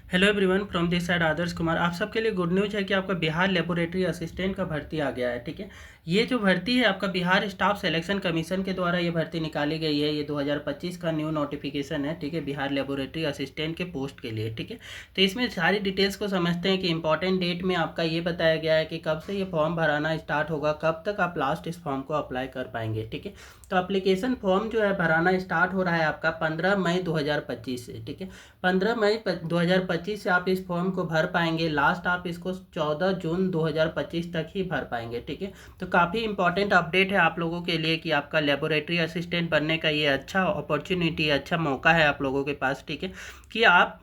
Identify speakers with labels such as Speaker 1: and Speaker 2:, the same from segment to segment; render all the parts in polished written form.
Speaker 1: Hello everyone, from this side Adarsh Kumar. आप सबके लिए गुड न्यूज़ है कि आपका बिहार लेबोरेटरी असिस्टेंट का भर्ती आ गया है। ठीक है, ये जो भर्ती है आपका बिहार स्टाफ सिलेक्शन कमीशन के द्वारा ये भर्ती निकाली गई है। ये 2025 का न्यू नोटिफिकेशन है। ठीक है, बिहार लेबोरेटरी असिस्टेंट के पोस्ट के लिए। ठीक है, तो इसमें सारी डिटेल्स को समझते हैं कि इंपॉर्टेंट डेट में आपका ये बताया गया है कि कब से ये फॉर्म भराना स्टार्ट होगा, कब तक आप लास्ट इस फॉर्म को अप्लाई कर पाएंगे। ठीक है, तो अप्लीकेशन फॉर्म जो है भराना स्टार्ट हो रहा है आपका 15 मई 2025 से। ठीक है, 15 मई 2025 से आप इस फॉर्म को भर पाएंगे। लास्ट आप इसको 14 जून 2025 तक ही भर पाएंगे। ठीक है, तो काफ़ी इंपॉर्टेंट अपडेट है आप लोगों के लिए कि आपका लेबोरेटरी असिस्टेंट बनने का ये अच्छा अपॉर्चुनिटी, अच्छा मौका है आप लोगों के पास। ठीक है, कि आप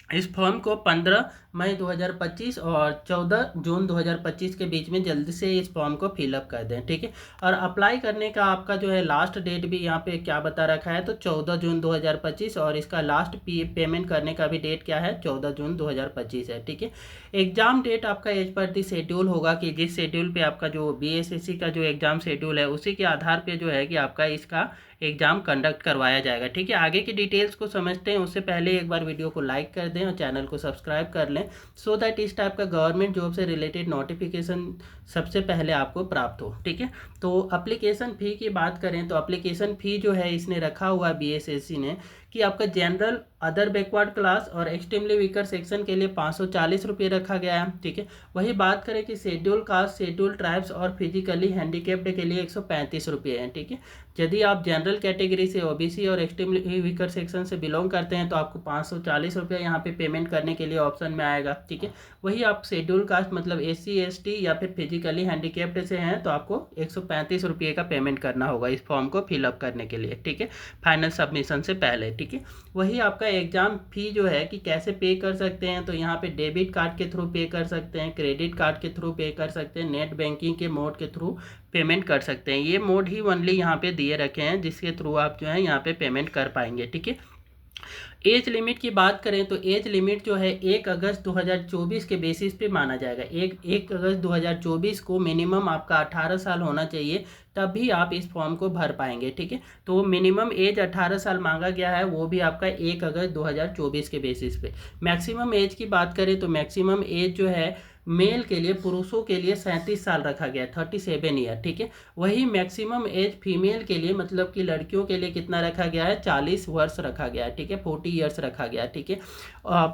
Speaker 1: इस फॉर्म को 15 मई 2025 और 14 जून 2025 के बीच में जल्दी से इस फॉर्म को फिलअप कर दें। ठीक है, और अप्लाई करने का आपका जो है लास्ट डेट भी यहाँ पे क्या बता रखा है, तो 14 जून 2025, और इसका लास्ट पेमेंट करने का भी डेट क्या है, 14 जून 2025 है। ठीक है, एग्जाम डेट आपका एज पर दी शेड्यूल होगा कि जिस शेड्यूल पे आपका जो बीएसएससी का जो एग्ज़ाम शेड्यूल है उसी के आधार पे जो है कि आपका इसका एग्ज़ाम कंडक्ट करवाया जाएगा। ठीक है, आगे की डिटेल्स को समझते हैं उससे पहले एक बार वीडियो को लाइक कर दें और चैनल को सब्सक्राइब कर लें, सो दैट इस टाइप का गवर्नमेंट जॉब से रिलेटेड नोटिफिकेशन सबसे पहले आपको प्राप्त हो। ठीक है, तो अप्लीकेशन फ़ी की बात करें तो अप्लीकेशन फ़ी जो है इसने रखा हुआ है बीएसएससी ने कि आपका जनरल, अदर बैकवर्ड क्लास और एक्सट्रीमली वीकर सेक्शन के लिए 540 रुपये रखा गया है। ठीक है, वही बात करें कि शेड्यूल कास्ट, शेड्यूल ट्राइब्स और फिजिकली हैंडीकेप्ड के लिए 135 रुपये हैं। ठीक है, यदि आप जनरल कैटेगरी से, ओबीसी और एक्सट्रीमली वीकर सेक्शन से बिलोंग करते हैं तो आपको 540 रुपये यहाँ पे पेमेंट करने के लिए ऑप्शन में आएगा। ठीक है, वही आप शेड्यूल कास्ट मतलब एससी एसटी या फिर फिजिकली हैंडीकेप्ड से हैं तो आपको 135 रुपये का पेमेंट करना होगा इस फॉर्म को फिलअप करने के लिए। ठीक है, फाइनल सबमिशन से पहले। ठीक है, वही आपका एग्ज़ाम फ़ी जो है कि कैसे पे कर सकते हैं, तो यहाँ पे डेबिट कार्ड के थ्रू पे कर सकते हैं, क्रेडिट कार्ड के थ्रू पे कर सकते हैं, नेट बैंकिंग के मोड के थ्रू पेमेंट कर सकते हैं। ये मोड ही ओनली यहाँ पे दिए रखे हैं जिसके थ्रू आप जो है यहाँ पे पेमेंट कर पाएंगे। ठीक है, एज लिमिट की बात करें तो एज लिमिट जो है 1 अगस्त 2024 के बेसिस पे माना जाएगा। 1 अगस्त 2024 को मिनिमम आपका 18 साल होना चाहिए, तभी आप इस फॉर्म को भर पाएंगे। ठीक है, तो मिनिमम एज 18 साल मांगा गया है, वो भी आपका 1 अगस्त 2024 के बेसिस पे। मैक्सिमम एज की बात करें तो मैक्सिमम एज जो है मेल के लिए, पुरुषों के लिए 37 साल रखा गया है, 37 ईयर। ठीक है, वही मैक्सिमम एज फीमेल के लिए मतलब कि लड़कियों के लिए कितना रखा गया है, 40 वर्ष रखा गया है। ठीक है, 40 ईयर्स रखा गया है। ठीक है,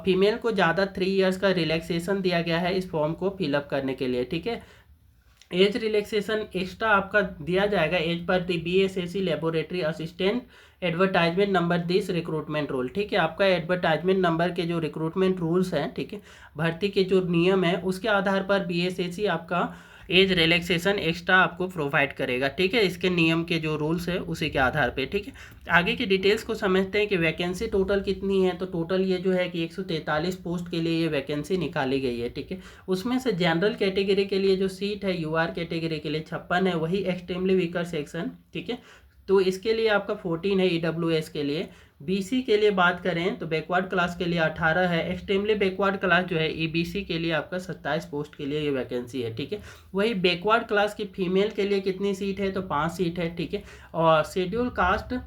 Speaker 1: फीमेल को ज़्यादा 3 ईयर्स का रिलैक्सेशन दिया गया है इस फॉर्म को फिलअप करने के लिए। ठीक है, एज रिलैक्सेशन एक्स्ट्रा आपका दिया जाएगा एज पर the BSSC laboratory assistant advertisement number 10 recruitment rule. ठीक है, आपका एडवर्टाइजमेंट नंबर के जो रिक्रूटमेंट रूल्स हैं, ठीक है, भर्ती के जो नियम है उसके आधार पर बीएसएससी आपका एज रिलैक्सेशन एक्स्ट्रा आपको प्रोवाइड करेगा। ठीक है, इसके नियम के जो रूल्स है उसी के आधार पे। ठीक है, आगे की डिटेल्स को समझते हैं कि वैकेंसी टोटल कितनी है। तो टोटल ये जो है कि 143 पोस्ट के लिए ये वैकेंसी निकाली गई है। ठीक है, उसमें से जनरल कैटेगरी के लिए जो सीट है यूआर कैटेगरी के लिए 56 है, वही एक्सट्रीमली वीकर सेक्शन। ठीक है, तो इसके लिए आपका 14 है ईडब्ल्यूएस के लिए। बीसी के लिए बात करें तो बैकवर्ड क्लास के लिए 18 है। एक्सट्रीमली बैकवर्ड क्लास जो है ईबीसी के लिए आपका 27 पोस्ट के लिए ये वैकेंसी है। ठीक है, वही बैकवर्ड क्लास की फीमेल के लिए कितनी सीट है, तो 5 सीट है। ठीक है, और शेड्यूल कास्ट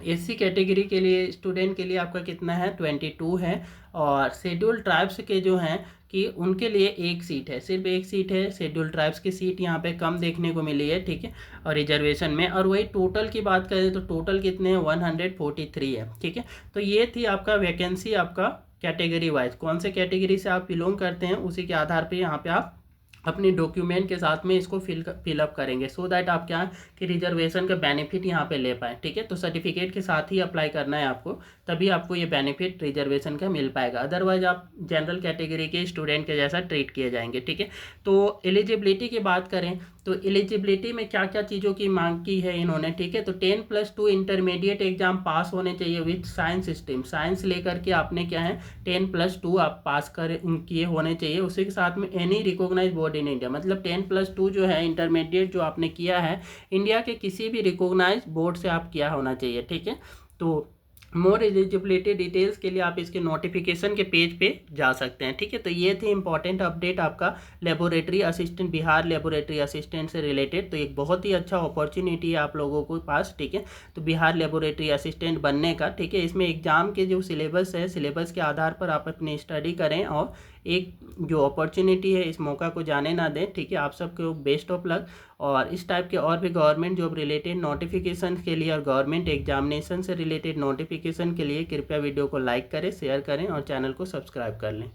Speaker 1: एससी कैटेगरी के लिए स्टूडेंट के लिए आपका कितना है, 22 है। और शेड्यूल ट्राइब्स के जो हैं कि उनके लिए 1 सीट है, सिर्फ 1 सीट है। शेड्यूल ट्राइब्स की सीट यहाँ पे कम देखने को मिली है। ठीक है, और रिजर्वेशन में। और वही टोटल की बात करें तो टोटल कितने हैं, 143 है। ठीक है, तो ये थी आपका वैकेंसी, आपका कैटेगरी वाइज कौन से कैटेगरी से आप बिलोंग करते हैं उसी के आधार पर यहाँ पे आप अपनी डॉक्यूमेंट के साथ में इसको फिलअप करेंगे, सो दैट आप क्या कि रिजर्वेशन का बेनिफिट यहाँ पे ले पाएँ। ठीक है, तो सर्टिफिकेट के साथ ही अप्लाई करना है आपको, तभी आपको ये बेनिफिट रिजर्वेशन का मिल पाएगा। अदरवाइज आप जनरल कैटेगरी के स्टूडेंट के जैसा ट्रीट किए जाएंगे। ठीक है, तो एलिजिबिलिटी की बात करें तो एलिजिबिलिटी में क्या क्या चीज़ों की मांग की है इन्होंने। ठीक है, तो 10+2 इंटरमीडिएट एग्जाम पास होने चाहिए विथ साइंस स्ट्रीम। साइंस लेकर के आपने क्या है 10+2 आप पास कर किए होने चाहिए। उसी के साथ में any recognise board in India, मतलब 10+2 जो है इंटरमीडिएट जो आपने किया है इंडिया के किसी भी रिकॉग्नाइज बोर्ड से आप किया होना चाहिए। ठीक है, तो मोर एलिजिबिलिटी डिटेल्स के लिए आप इसके नोटिफिकेशन के पेज पे जा सकते हैं, ठीक है। तो ये थी इंपॉर्टेंट अपडेट आपका laboratory assistant, Bihar laboratory assistant से रिलेटेड। तो एक बहुत ही अच्छा अपॉर्चुनिटी है आप लोगों के पास, ठीक है। तो बिहार लेबोरेटरी असिस्टेंट बनने का, ठीक है। इसमें एग्ज़ाम के जो सिलेबस है, सिलेबस के आधार पर आप अपनी स्टडी करें और एक जो अपॉर्चुनिटी है इस मौका को जाने ना दें, ठीक है। आप सबको बेस्ट ऑफ लक। और इस टाइप के और भी गवर्नमेंट जॉब रिलेटेड नोटिफिकेशन के लिए और गवर्नमेंट एग्जामिनेशन से रिलेटेड नोटिफिकेशन के लिए कृपया वीडियो को लाइक करें, शेयर करें और चैनल को सब्सक्राइब कर लें।